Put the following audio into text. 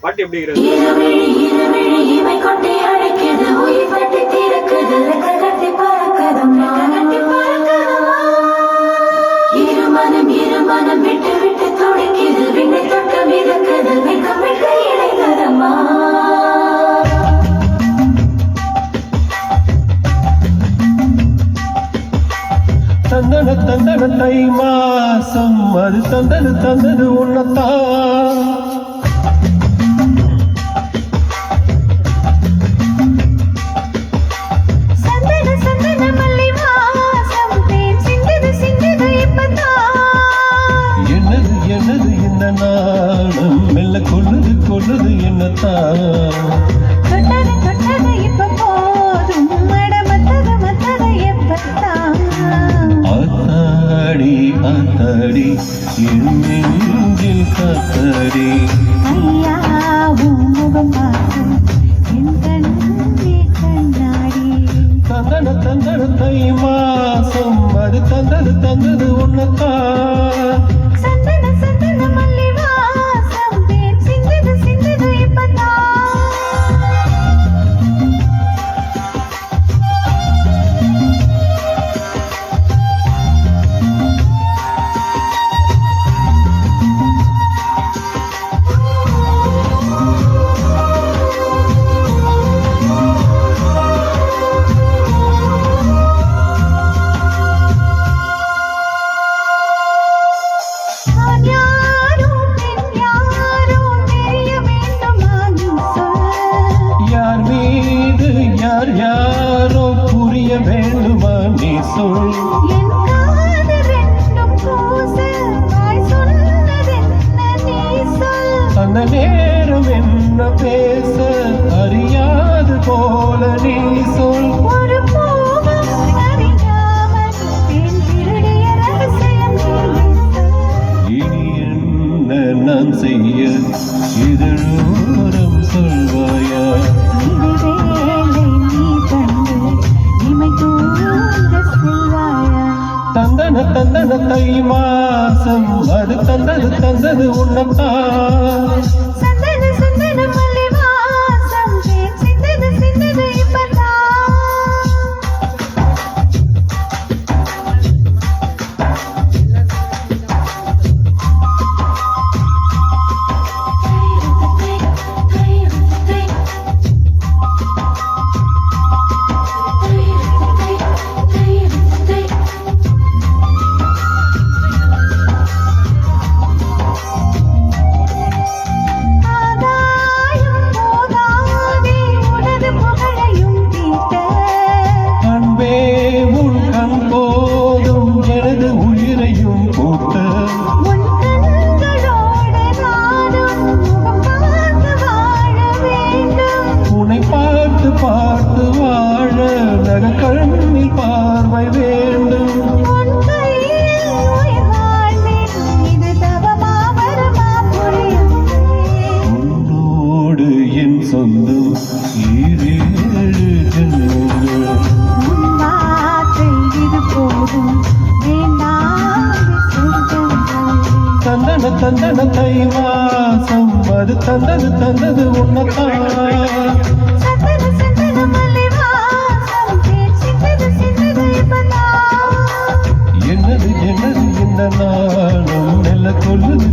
பாட்டு எப்படி இருக்கிறது? தந்தன தந்தன தை மாசம் அது தந்தது தந்தது உன்னத்தான். என்னது என்னது இந்த நாணம் மெல்ல கொள்ளுது கொள்ளுது என்னத்தான். ஆத்தாடி ஆத்தாடி என் நெஞ்சில் காத்தாடி தந்தன தந்தன தை மாசம் அது தந்தது தந்தது உன்னத்தான். யாரோ புரிய வேண்டுமா நீ சொல். அந்த நேரம் என்ன பேச அறியாது போல நீ சொல். இனி என்ன நான் செய்ய இதழோரம் சொல்வாயா. தந்தன தந்தன தை மாசம் அது தந்தது தந்தது உன்னத்தான். பார்த்து வாழ நகக்கண்ணில் பார்வை வேண்டும். உன்னோடு என் சொந்தம் ஈரேழு ஜென்மங்கள். தந்தன தந்தன தை மாசம் அது தந்தது தந்தது உன்னத்தான். என்னது என்னது இந்த நானும் மெல்ல கொள்ளுது